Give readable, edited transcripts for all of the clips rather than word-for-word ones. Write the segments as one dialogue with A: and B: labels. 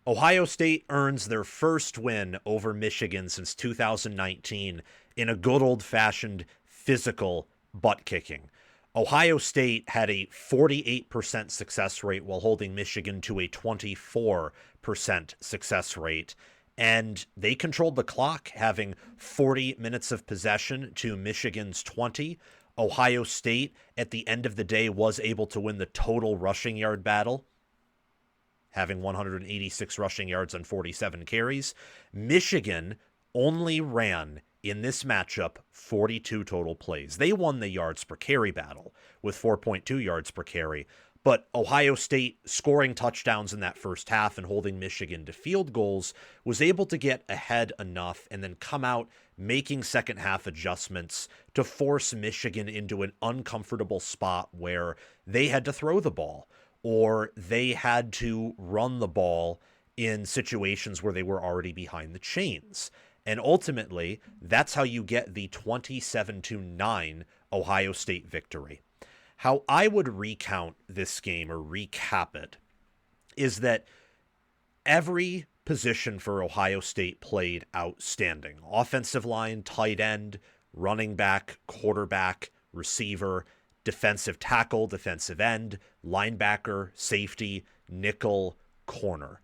A: Ohio State earns their first win over Michigan since 2019 in a good old-fashioned physical butt kicking. Ohio State had a 48% success rate while holding Michigan to a 24% success rate. And they controlled the clock, having 40 minutes of possession to Michigan's 20. Ohio State, at the end of the day, was able to win the total rushing yard battle, having 186 rushing yards on 47 carries. Michigan only ran in this matchup 42 total plays. They won the yards per carry battle with 4.2 yards per carry, but Ohio State scoring touchdowns in that first half and holding Michigan to field goals was able to get ahead enough and then come out making second half adjustments to force Michigan into an uncomfortable spot where they had to throw the ball or they had to run the ball in situations where they were already behind the chains. And ultimately, that's how you get the 27-9 Ohio State victory. How I would recount this game or recap it is that every position for Ohio State played outstanding. Offensive line, tight end, running back, quarterback, receiver, defensive tackle, defensive end, linebacker, safety, nickel, corner.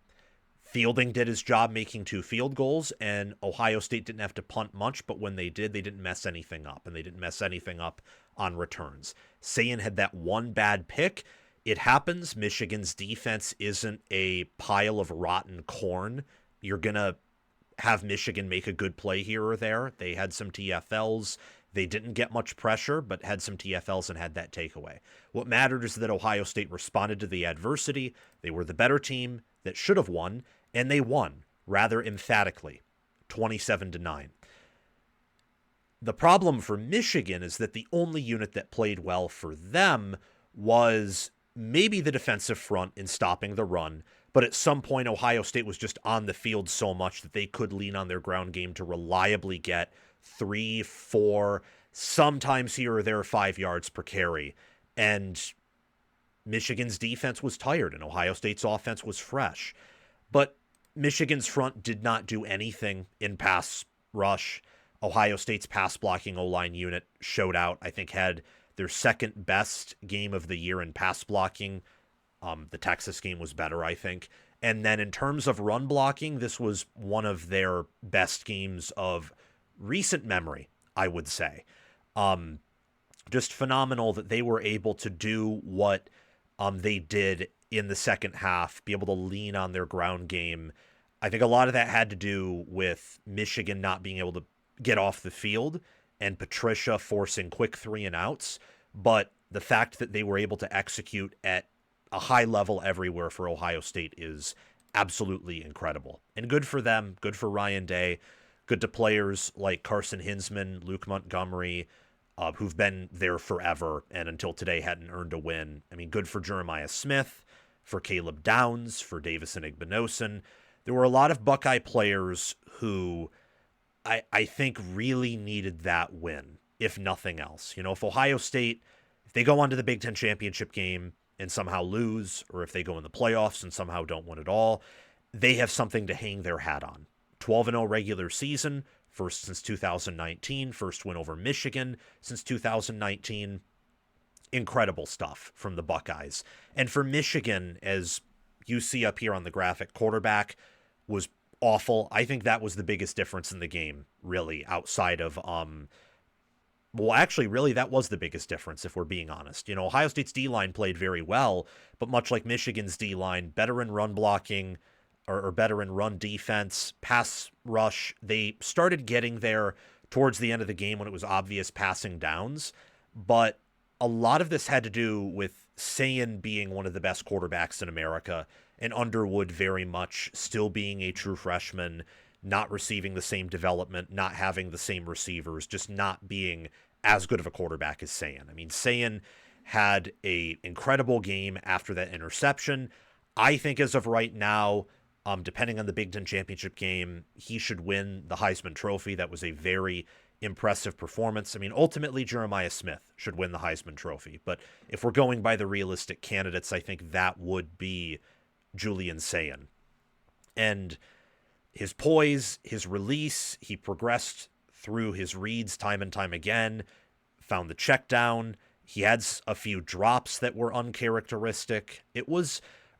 A: Fielding did his job making 2 field goals, and Ohio State didn't have to punt much, but when they did, they didn't mess anything up, and they didn't mess anything up on returns. Sayin had that one bad pick. It happens. Michigan's defense isn't a pile of rotten corn. You're going to have Michigan make a good play here or there. They had some TFLs. They didn't get much pressure, but had some TFLs and had that takeaway. What mattered is that Ohio State responded to the adversity. They were the better team that should have won, and they won rather emphatically, 27-9. The problem for Michigan is that the only unit that played well for them was maybe the defensive front in stopping the run, but at some point Ohio State was just on the field so much that they could lean on their ground game to reliably get 3, 4, sometimes here or there 5 yards per carry. And Michigan's defense was tired and Ohio State's offense was fresh. But Michigan's front did not do anything in pass rush. Ohio State's pass blocking O-line unit showed out, I think had their second best game of the year in pass blocking. The Texas game was better, I think. And then in terms of run blocking, this was one of their best games of recent memory, I would say. Just phenomenal that they were able to do what they did in the second half, be able to lean on their ground game. I think a lot of that had to do with Michigan not being able to get off the field and Patricia forcing quick 3-and-outs. But the fact that they were able to execute at a high level everywhere for Ohio State is absolutely incredible. And good for them, good for Ryan Day, good to players like Carson Hinsman, Luke Montgomery, who've been there forever and until today hadn't earned a win. I mean, good for Jeremiah Smith, for Caleb Downs, for Davison Igbinosun. There were a lot of Buckeye players who I think really needed that win, if nothing else. You know, if Ohio State, if they go on to the Big Ten championship game and somehow lose, or if they go in the playoffs and somehow don't win at all, they have something to hang their hat on. 12-0 regular season, first since 2019, first win over Michigan since 2019. Incredible stuff from the Buckeyes. And for Michigan, as you see up here on the graphic, quarterback was awful. I think that was the biggest difference in the game, really, outside of, well, actually, really, that was the biggest difference, if we're being honest. You know, Ohio State's D-line played very well, but much like Michigan's D-line, better in run blocking, or better in run defense, pass rush. They started getting there towards the end of the game when it was obvious passing downs, but a lot of this had to do with Sayin being one of the best quarterbacks in America and Underwood very much still being a true freshman, not receiving the same development, not having the same receivers, just not being as good of a quarterback as Sayin. I mean, Sayin had an incredible game after that interception. I think as of right now, depending on the Big Ten championship game, he should win the Heisman Trophy. That was a very impressive performance. I mean, ultimately, Jeremiah Smith should win the Heisman Trophy. But if we're going by the realistic candidates, I think that would be Julian Sayin. And his poise, his release, he progressed through his reads time and time again, found the check down. He had a few drops that were uncharacteristic.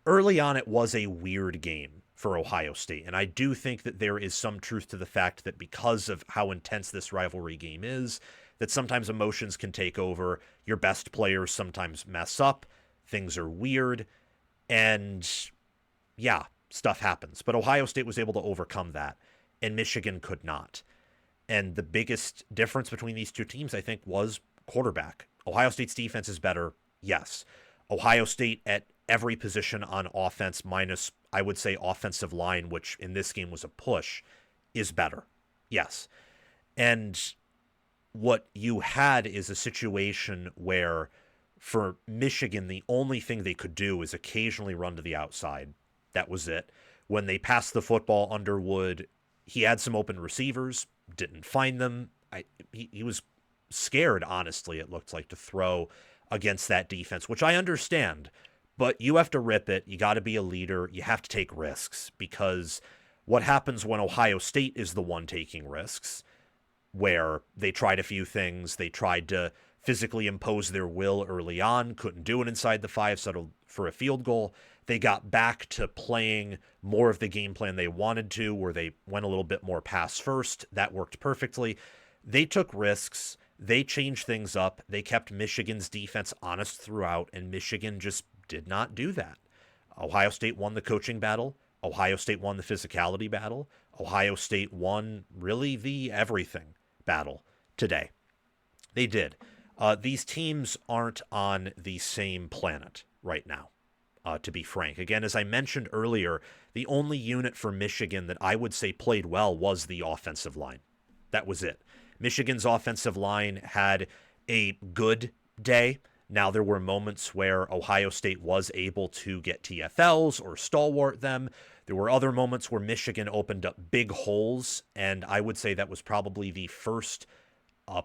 A: Early on, it was a weird game for Ohio State. And I do think that there is some truth to the fact that because of how intense this rivalry game is, that sometimes emotions can take over. Your best players sometimes mess up. Things are weird. And yeah, stuff happens. But Ohio State was able to overcome that, and Michigan could not. And the biggest difference between these two teams, I think, was quarterback. Ohio State's defense is better, yes. Ohio State at every position on offense, minus, I would say, offensive line, which in this game was a push, is better, yes. And what you had is a situation where, for Michigan, the only thing they could do is occasionally run to the outside. That was it. When they passed the football, Underwood, he had some open receivers, didn't find them. He was scared, honestly, it looked like, to throw against that defense, which I understand. But you have to rip it. You got to be a leader. You have to take risks, because what happens when Ohio State is the one taking risks, where they tried a few things, they tried to physically impose their will early on, couldn't do it inside the 5, settled for a field goal. They got back to playing more of the game plan they wanted to, where they went a little bit more pass first. That worked perfectly. They took risks. They changed things up. They kept Michigan's defense honest throughout, and Michigan just did not do that. Ohio State won the coaching battle. Ohio State won the physicality battle. Ohio State won really the everything battle today. They did. These teams aren't on the same planet right now, to be frank. Again, as I mentioned earlier, the only unit for Michigan that I would say played well was the offensive line. That was it. Michigan's offensive line had a good day. Now, there were moments where Ohio State was able to get TFLs or stalwart them. There were other moments where Michigan opened up big holes, and I would say that was probably the first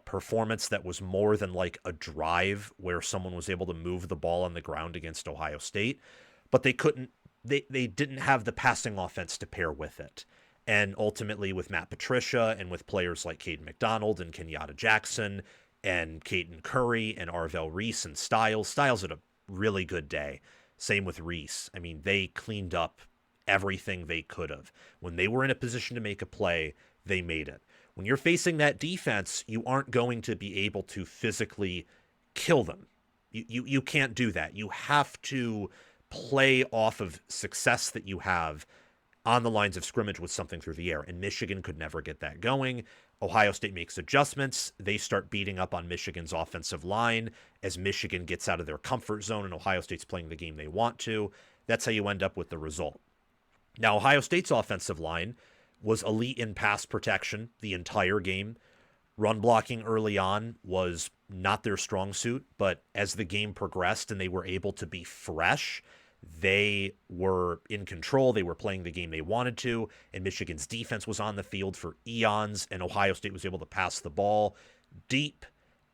A: performance that was more than like a drive where someone was able to move the ball on the ground against Ohio State. But they didn't have the passing offense to pair with it. And ultimately, with Matt Patricia and with players like Caden McDonald and Kenyatta Jackson and Caden Curry and Arvell Reese and Styles had a really good day. Same with Reese. I mean, they cleaned up everything they could have. When they were in a position to make a play, they made it. When you're facing that defense, you aren't going to be able to physically kill them. You can't do that. You have to play off of success that you have on the lines of scrimmage with something through the air, and Michigan could never get that going. Ohio State makes adjustments. They start beating up on Michigan's offensive line as Michigan gets out of their comfort zone and Ohio State's playing the game they want to. That's how you end up with the result. Now, Ohio State's offensive line was elite in pass protection the entire game. Run blocking early on was not their strong suit, but as the game progressed and they were able to be fresh, they were in control. They were playing the game they wanted to, and Michigan's defense was on the field for eons, and Ohio State was able to pass the ball deep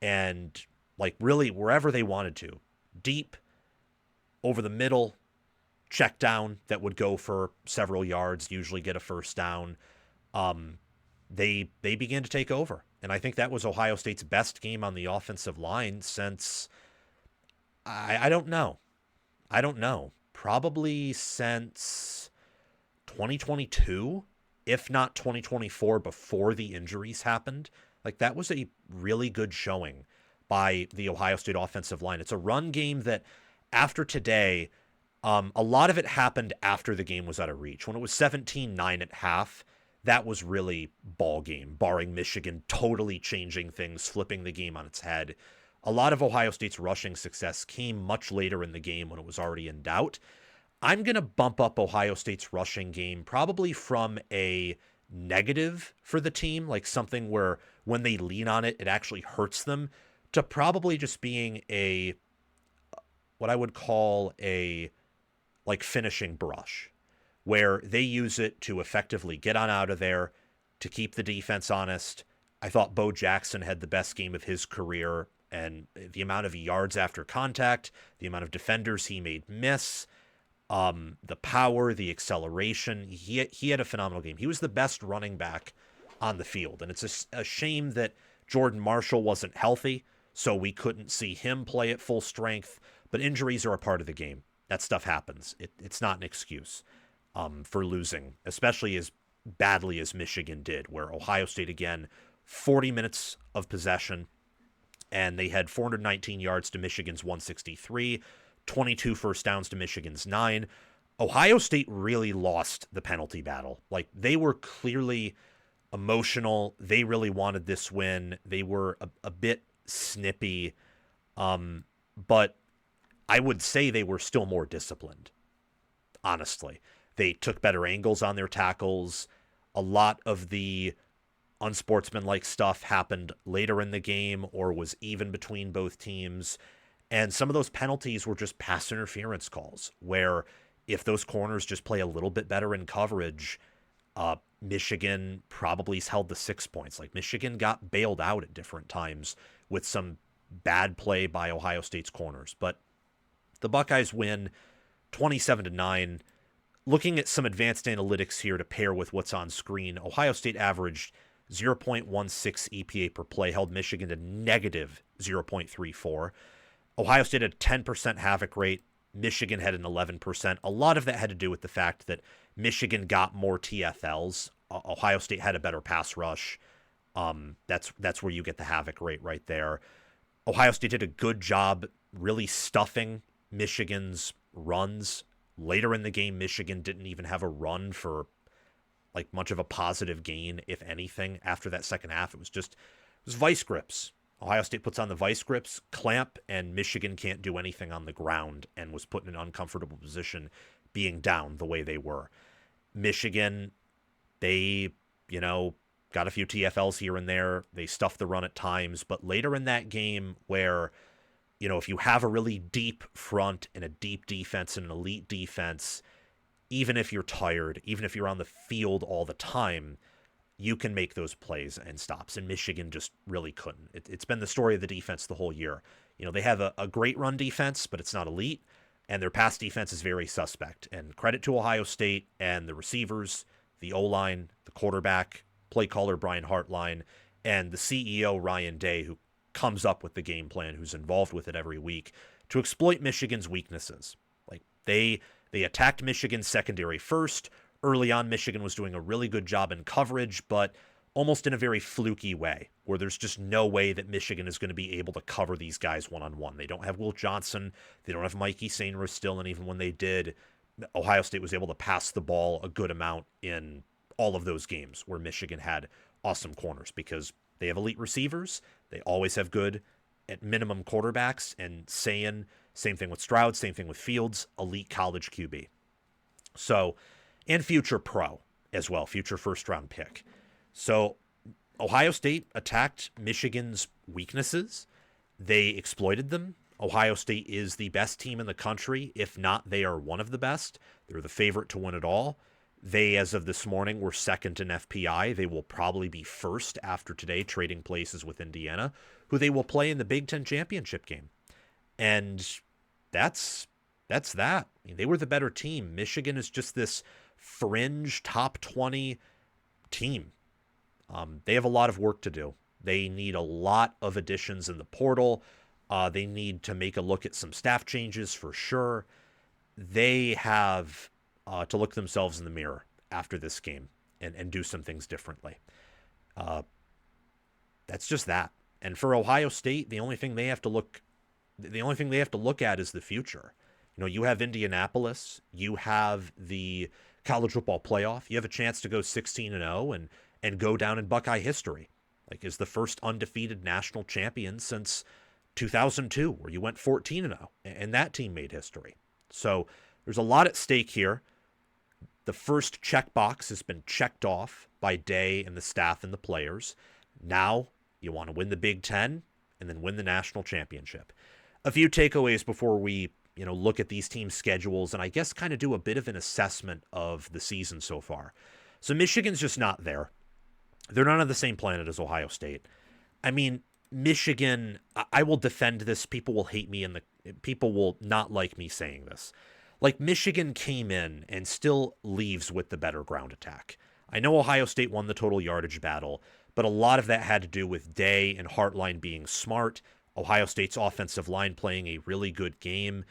A: and like really wherever they wanted to. Deep, over the middle, check down that would go for several yards, usually get a first down. They began to take over, and I think that was Ohio State's best game on the offensive line since I don't know. Probably since 2022, if not 2024, before the injuries happened. Like, that was a really good showing by the Ohio State offensive line. It's a run game that after today, a lot of it happened after the game was out of reach. When it was 17-9 at half, that was really ball game, barring Michigan totally changing things, flipping the game on its head. A lot of Ohio State's rushing success came much later in the game when it was already in doubt. I'm going to bump up Ohio State's rushing game probably from a negative for the team, like something where when they lean on it, it actually hurts them, to probably just being what I would call a like finishing brush, where they use it to effectively get on out of there, to keep the defense honest. I thought Bo Jackson had the best game of his career, and the amount of yards after contact, the amount of defenders he made miss, The power, the acceleration. He had a phenomenal game. He was the best running back on the field. And it's a shame that Jordan Marshall wasn't healthy, so we couldn't see him play at full strength. But injuries are a part of the game. That stuff happens. It's not an excuse for losing, especially as badly as Michigan did, where Ohio State, again, 40 minutes of possession, and they had 419 yards to Michigan's 163, 22 first downs to Michigan's 9. Ohio State really lost the penalty battle. Like, they were clearly emotional. They really wanted this win. They were a bit snippy, but I would say they were still more disciplined, honestly. They took better angles on their tackles. A lot of the unsportsmanlike stuff happened later in the game or was even between both teams. And some of those penalties were just pass interference calls, where if those corners just play a little bit better in coverage, Michigan probably held the 6 points. Like, Michigan got bailed out at different times with some bad play by Ohio State's corners. But the Buckeyes win 27-9. Looking at some advanced analytics here to pair with what's on screen, Ohio State averaged 0.16 EPA per play, held Michigan to negative 0.34. Ohio State had a 10% havoc rate. Michigan had an 11%. A lot of that had to do with the fact that Michigan got more TFLs. Ohio State had a better pass rush. That's where you get the havoc rate right there. Ohio State did a good job really stuffing Michigan's runs. Later in the game, Michigan didn't even have a run for like much of a positive gain, if anything. After that second half, it was vice grips. Ohio State puts on the vice grips, clamp, and Michigan can't do anything on the ground and was put in an uncomfortable position being down the way they were. Michigan, they, got a few TFLs here and there. They stuffed the run at times, but later in that game where, if you have a really deep front and a deep defense and an elite defense, even if you're tired, even if you're on the field all the time, you can make those plays and stops. And Michigan just really couldn't. It's been the story of the defense the whole year. They have a great run defense, but it's not elite. And their pass defense is very suspect. And credit to Ohio State and the receivers, the O-line, the quarterback, play caller Brian Hartline, and the CEO Ryan Day, who comes up with the game plan, who's involved with it every week, to exploit Michigan's weaknesses. Like, they attacked Michigan's secondary first. Early on, Michigan was doing a really good job in coverage, but almost in a very fluky way, where there's just no way that Michigan is going to be able to cover these guys one-on-one. They don't have Will Johnson. They don't have Mikey Sainris still, and even when they did, Ohio State was able to pass the ball a good amount in all of those games where Michigan had awesome corners because they have elite receivers. They always have good, at minimum, quarterbacks, and same thing with Stroud, same thing with Fields, elite college QB. So, and future pro as well, future first-round pick. So Ohio State attacked Michigan's weaknesses. They exploited them. Ohio State is the best team in the country. If not, they are one of the best. They're the favorite to win it all. They, as of this morning, were second in FPI. They will probably be first after today, trading places with Indiana, who they will play in the Big Ten championship game. And that's that. I mean, they were the better team. Michigan is just this fringe top 20 team. They have a lot of work to do. They need a lot of additions in the portal. They need to make a look at some staff changes for sure. They have to look themselves in the mirror after this game and do some things differently. That's just that. And for Ohio State, the only thing they have to look at is the future. You have Indianapolis, you have the college football playoff, you have a chance to go 16-0 and go down in Buckeye history, like as the first undefeated national champion since 2002, where you went 14-0, and that team made history. So there's a lot at stake here. The first checkbox has been checked off by Day and the staff and the players. Now you want to win the Big Ten and then win the national championship. A few takeaways before we look at these teams' schedules and I guess kind of do a bit of an assessment of the season so far. So Michigan's just not there. They're not on the same planet as Ohio State. I mean, Michigan, I will defend this. People will hate me and people will not like me saying this. Like Michigan came in and still leaves with the better ground attack. I know Ohio State won the total yardage battle, but a lot of that had to do with Day and Hartline being smart, Ohio State's offensive line playing a really good game.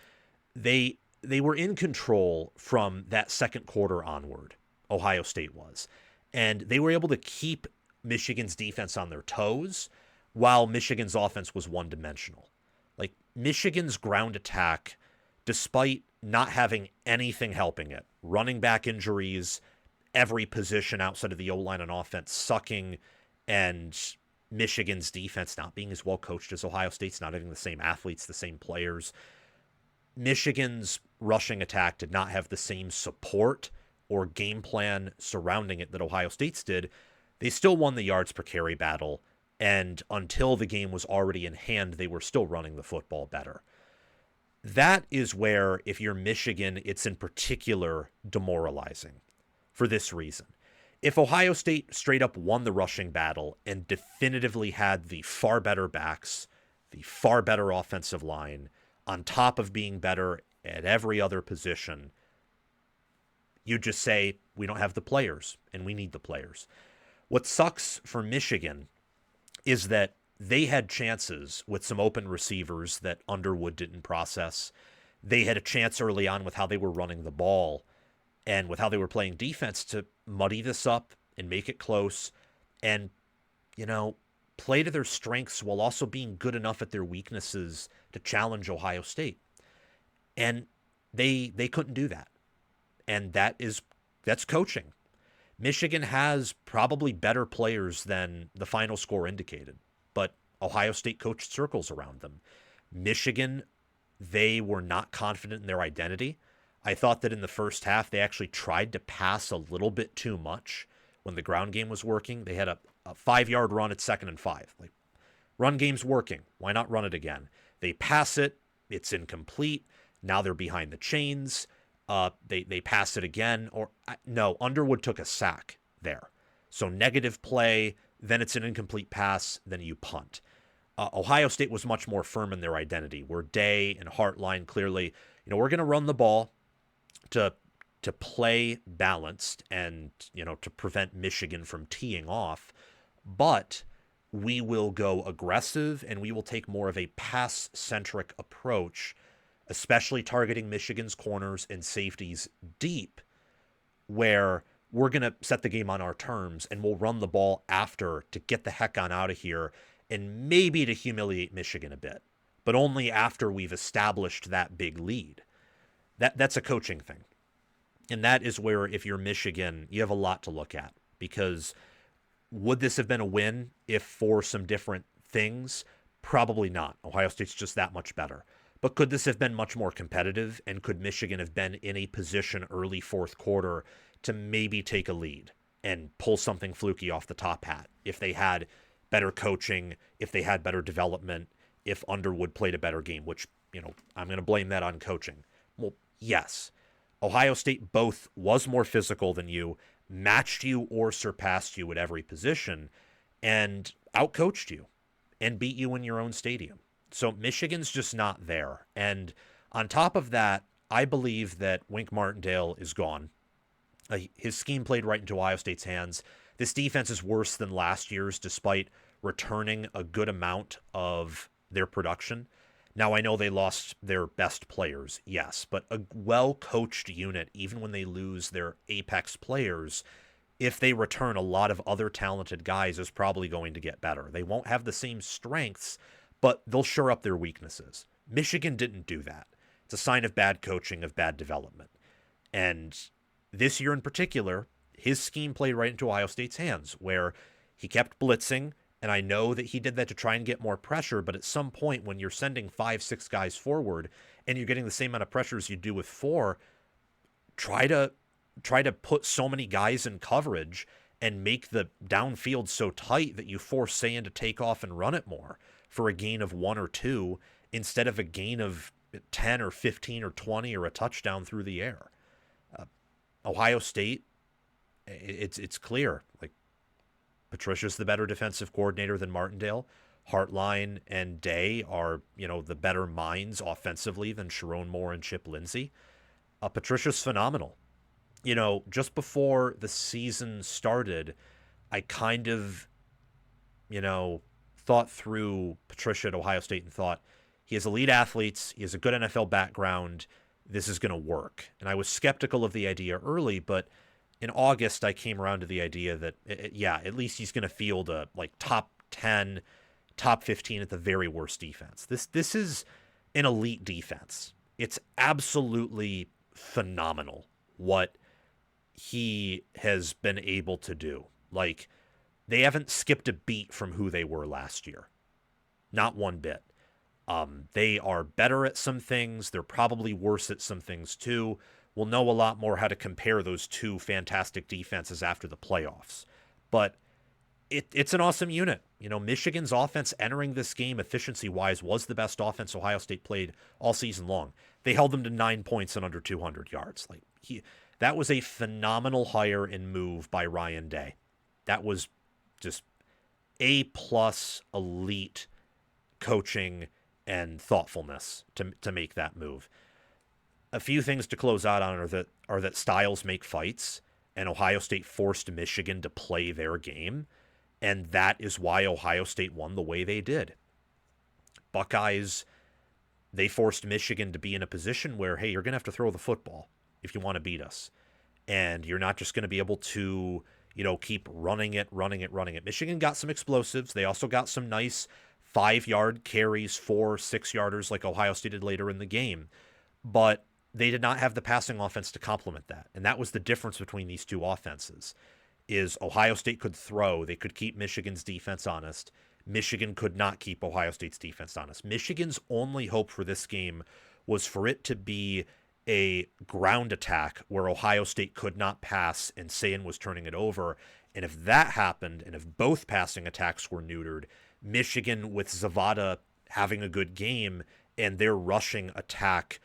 A: They were in control from that second quarter onward. Ohio State was. And they were able to keep Michigan's defense on their toes while Michigan's offense was one-dimensional. Like Michigan's ground attack, despite not having anything helping it, running back injuries, every position outside of the O-line on offense sucking, and Michigan's defense not being as well coached as Ohio State's, not having the same athletes, the same players. Michigan's rushing attack did not have the same support or game plan surrounding it that Ohio State's did. They still won the yards per carry battle, and until the game was already in hand, they were still running the football better. That is where, if you're Michigan, it's in particular demoralizing for this reason. If Ohio State straight up won the rushing battle and definitively had the far better backs, the far better offensive line, on top of being better at every other position, you just say, we don't have the players, and we need the players. What sucks for Michigan is that they had chances with some open receivers that Underwood didn't process. They had a chance early on with how they were running the ball and with how they were playing defense to muddy this up and make it close and, play to their strengths while also being good enough at their weaknesses to challenge Ohio State. And they couldn't do that. And that's coaching. Michigan has probably better players than the final score indicated, but Ohio State coached circles around them. Michigan, they were not confident in their identity. I thought that in the first half, they actually tried to pass a little bit too much when the ground game was working. They had a 5-yard run at 2nd and 5. Like, run game's working. Why not run it again? They pass it. It's incomplete. Now they're behind the chains. They pass it again. No, Underwood took a sack there. So negative play, then it's an incomplete pass, then you punt. Ohio State was much more firm in their identity, where Day and Hartline clearly, we're going to run the ball to play balanced and, to prevent Michigan from teeing off, but we will go aggressive and we will take more of a pass-centric approach, especially targeting Michigan's corners and safeties deep, where we're going to set the game on our terms and we'll run the ball after to get the heck on out of here and maybe to humiliate Michigan a bit, but only after we've established that big lead. That's a coaching thing. And that is where, if you're Michigan, you have a lot to look at, because would this have been a win if for some different things? Probably not. Ohio State's just that much better. But could this have been much more competitive? And could Michigan have been in a position early fourth quarter to maybe take a lead and pull something fluky off the top hat if they had better coaching, if they had better development, if Underwood played a better game, which, I'm going to blame that on coaching. Well, yes. Ohio State both was more physical than you, matched you or surpassed you at every position, and outcoached you and beat you in your own stadium. So Michigan's just not there. And on top of that, I believe that Wink Martindale is gone. His scheme played right into Ohio State's hands. This defense is worse than last year's, despite returning a good amount of their production. Now, I know they lost their best players, yes, but a well-coached unit, even when they lose their apex players, if they return a lot of other talented guys, is probably going to get better. They won't have the same strengths, but they'll shore up their weaknesses. Michigan didn't do that. It's a sign of bad coaching, of bad development. And this year in particular, his scheme played right into Ohio State's hands, where he kept blitzing, and I know that he did that to try and get more pressure, but at some point when you're sending 5-6 guys forward and you're getting the same amount of pressure as you do with 4, try to put so many guys in coverage and make the downfield so tight that you force Sayan to take off and run it more for a gain of 1 or 2 instead of a gain of 10 or 15 or 20 or a touchdown through the air. Ohio State, it's clear. Like, Patricia's the better defensive coordinator than Martindale. Hartline and Day are, the better minds offensively than Sherrone Moore and Chip Lindsey. Patricia's phenomenal. Just before the season started, I kind of, you know, thought through Patricia at Ohio State and thought, he has elite athletes, he has a good NFL background, this is going to work. And I was skeptical of the idea early, but in August, I came around to the idea that, yeah, at least he's going to field a top 10, top 15 at the very worst defense. This is an elite defense. It's absolutely phenomenal what he has been able to do. They haven't skipped a beat from who they were last year. Not one bit. They are better at some things. They're probably worse at some things too. We'll know a lot more how to compare those two fantastic defenses after the playoffs. But it's an awesome unit. Michigan's offense entering this game efficiency-wise was the best offense Ohio State played all season long. They held them to 9 points and under 200 yards. That was a phenomenal hire and move by Ryan Day. That was just A-plus elite coaching and thoughtfulness to make that move. A few things to close out on are that styles make fights, and Ohio State forced Michigan to play their game, and that is why Ohio State won the way they did. Buckeyes, they forced Michigan to be in a position where, hey, you're going to have to throw the football if you want to beat us. And you're not just going to be able to, keep running it. Michigan got some explosives. They also got some nice 5-yard carries, 4 6-yarders like Ohio State did later in the game. But they did not have the passing offense to complement that. And that was the difference between these two offenses, is Ohio State could throw. They could keep Michigan's defense honest. Michigan could not keep Ohio State's defense honest. Michigan's only hope for this game was for it to be a ground attack where Ohio State could not pass and Sayin was turning it over. And if that happened, and if both passing attacks were neutered, Michigan with Zavada having a good game and their rushing attack,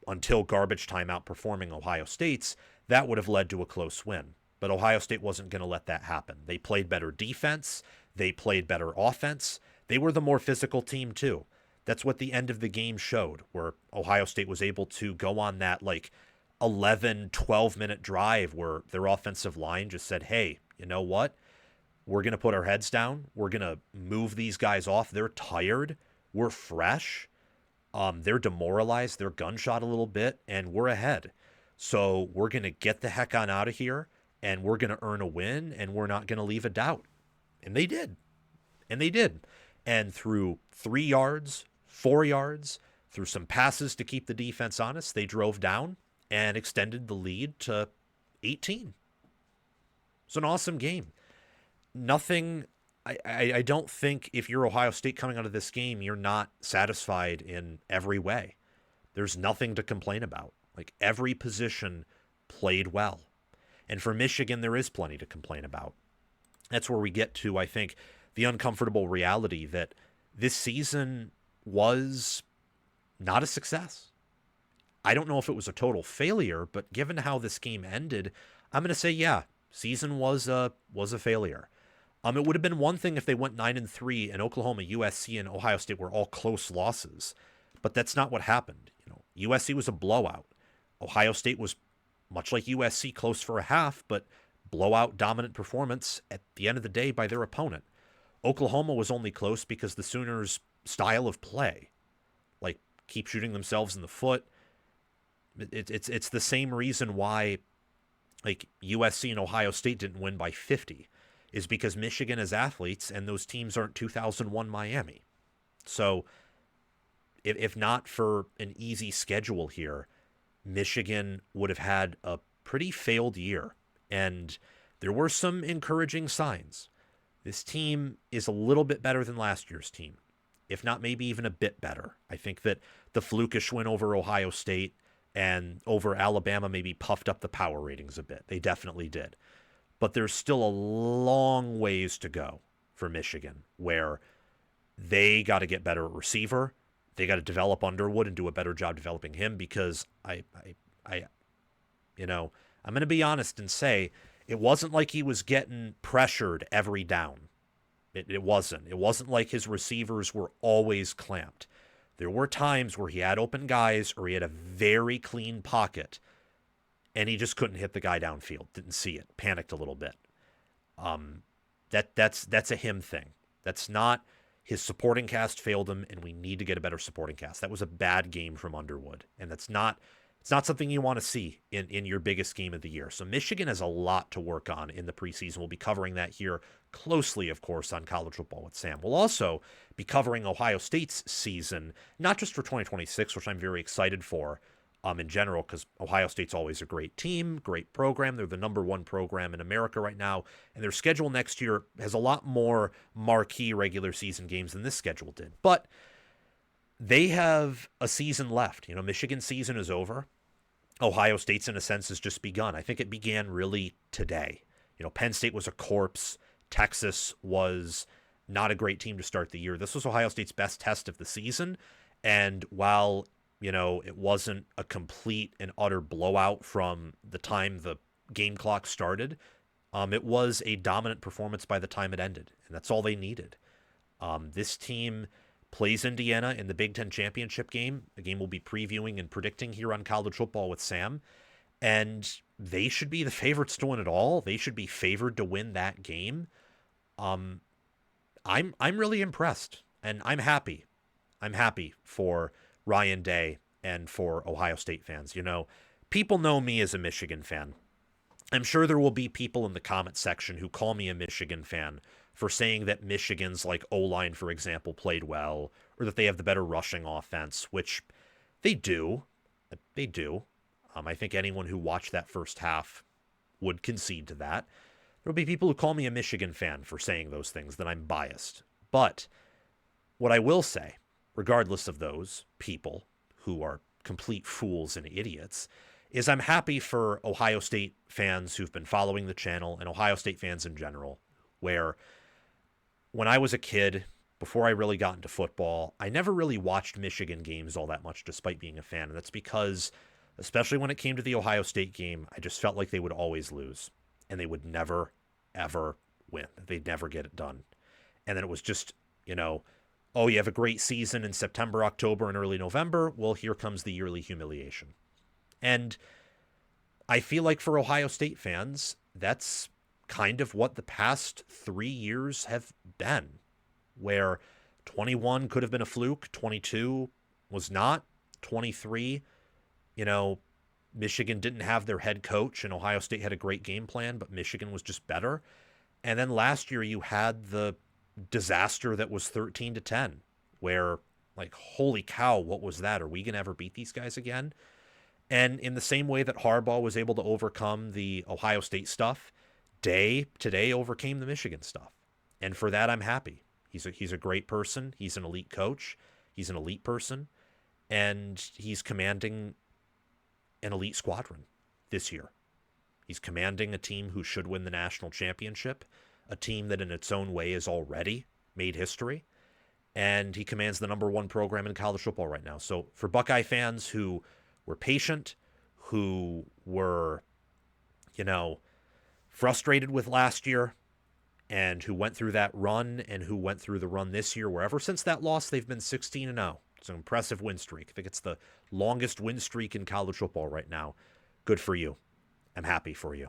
A: until garbage time outperforming Ohio State's, that would have led to a close win. But Ohio State wasn't going to let that happen. They played better defense. They played better offense. They were the more physical team too. That's what the end of the game showed, where Ohio State was able to go on that 11, 12-minute drive where their offensive line just said, hey, you know what? We're going to put our heads down. We're going to move these guys off. They're tired. We're fresh. They're demoralized. They're gunshot a little bit, and we're ahead. So we're going to get the heck on out of here, and we're going to earn a win, and we're not going to leave a doubt. And they did. And through 3 yards, 4 yards, through some passes to keep the defense honest, they drove down and extended the lead to 18. It's an awesome game. I don't think if you're Ohio State coming out of this game, you're not satisfied in every way. There's nothing to complain about. Every position played well. And for Michigan, there is plenty to complain about. That's where we get to, I think, the uncomfortable reality that this season was not a success. I don't know if it was a total failure, but given how this game ended, I'm going to say, yeah, season was a failure. It would have been one thing if they went 9-3 and Oklahoma, USC, and Ohio State were all close losses, but that's not what happened. USC was a blowout. Ohio State was, much like USC, close for a half, but blowout dominant performance at the end of the day by their opponent. Oklahoma was only close because the Sooners' style of play, keep shooting themselves in the foot. It's the same reason why USC and Ohio State didn't win by 50, is because Michigan has athletes and those teams aren't 2001 Miami. So if not for an easy schedule here, Michigan would have had a pretty failed year. And there were some encouraging signs. This team is a little bit better than last year's team, if not maybe even a bit better. I think that the flukish win over Ohio State and over Alabama maybe puffed up the power ratings a bit. They definitely did. But there's still a long ways to go for Michigan, where they got to get better at receiver. They got to develop Underwood and do a better job developing him, because I'm going to be honest and say it wasn't like he was getting pressured every down. It wasn't. It wasn't like his receivers were always clamped. There were times where he had open guys or he had a very clean pocket and he just couldn't hit the guy downfield. Didn't see it. Panicked a little bit. That's a him thing. That's not his supporting cast failed him, and we need to get a better supporting cast. That was a bad game from Underwood, and it's not something you want to see in your biggest game of the year. So Michigan has a lot to work on in the preseason. We'll be covering that here closely, of course, on College Football with Sam. We'll also be covering Ohio State's season, not just for 2026, which I'm very excited for, in general, because Ohio State's always a great team, great program. They're the number one program in America right now, and their schedule next year has a lot more marquee regular season games than this schedule did. But they have a season left. Michigan's season is over. Ohio State's, in a sense, has just begun. I think it began really today. Penn State was a corpse. Texas was not a great team to start the year. This was Ohio State's best test of the season, and while it wasn't a complete and utter blowout from the time the game clock started. It was a dominant performance by the time it ended, and that's all they needed. This team plays Indiana in the Big Ten championship game, a game we'll be previewing and predicting here on College Football with Sam, and they should be the favorites to win it all. They should be favored to win that game. I'm really impressed, and I'm happy. I'm happy for Ryan Day and for Ohio State fans. People know me as a Michigan fan. I'm sure there will be people in the comment section who call me a Michigan fan for saying that Michigan's O-line, for example, played well, or that they have the better rushing offense, which they do. They do. I think anyone who watched that first half would concede to that. There will be people who call me a Michigan fan for saying those things, that I'm biased. But what I will say, regardless of those people who are complete fools and idiots, is I'm happy for Ohio State fans who've been following the channel and Ohio State fans in general, where when I was a kid, before I really got into football, I never really watched Michigan games all that much despite being a fan. And that's because, especially when it came to the Ohio State game, I just felt like they would always lose and they would never, ever win. They'd never get it done. And then it was just, oh, you have a great season in September, October, and early November. Well, here comes the yearly humiliation. And I feel like for Ohio State fans, that's kind of what the past 3 years have been, where 21 could have been a fluke, 22 was not, 23, Michigan didn't have their head coach and Ohio State had a great game plan, but Michigan was just better. And then last year you had the disaster that was 13-10, where holy cow, what was that? Are we going to ever beat these guys again? And in the same way that Harbaugh was able to overcome the Ohio State stuff, Day today overcame the Michigan stuff. And for that, I'm happy. He's a great person. He's an elite coach. He's an elite person. And he's commanding an elite squadron this year. He's commanding a team who should win the national championship, a team that in its own way has already made history, and he commands the number one program in college football right now. So for Buckeye fans who were patient, who were, frustrated with last year, and who went through that run and who went through the run this year, where ever since that loss, they've been 16-0. It's an impressive win streak. I think it's the longest win streak in college football right now. Good for you. I'm happy for you.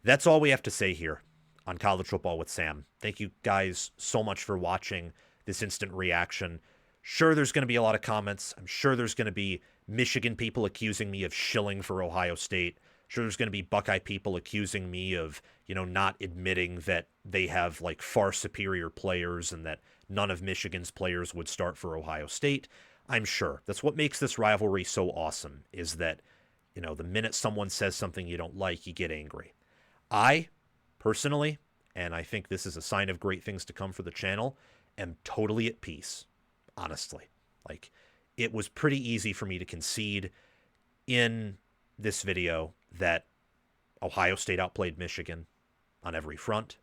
A: That's all we have to say here on College Football with Sam. Thank you guys so much for watching this instant reaction. Sure, there's going to be a lot of comments. I'm sure there's going to be Michigan people accusing me of shilling for Ohio State. Sure, there's going to be Buckeye people accusing me of, not admitting that they have far superior players and that none of Michigan's players would start for Ohio State. I'm sure. That's what makes this rivalry so awesome, is that, the minute someone says something you don't like, you get angry. I, personally, and I think this is a sign of great things to come for the channel, am totally at peace, honestly. It was pretty easy for me to concede in this video that Ohio State outplayed Michigan on every front.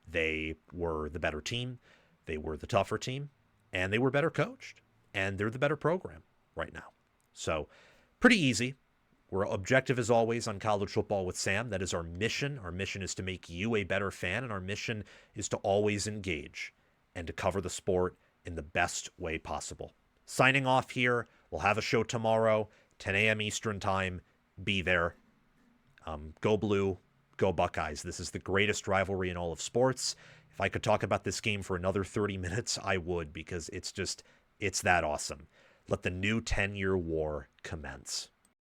A: They were the better team. They were the tougher team. And they were better coached. And they're the better program right now. So, pretty easy. We're objective as always on College Football with Sam. That is our mission. Our mission is to make you a better fan, and our mission is to always engage and to cover the sport in the best way possible. Signing off here. We'll have a show tomorrow, 10 a.m. Eastern Time. Be there. Go Blue, go Buckeyes. This is the greatest rivalry in all of sports. If I could talk about this game for another 30 minutes, I would, because it's that awesome. Let the new 10-year war commence.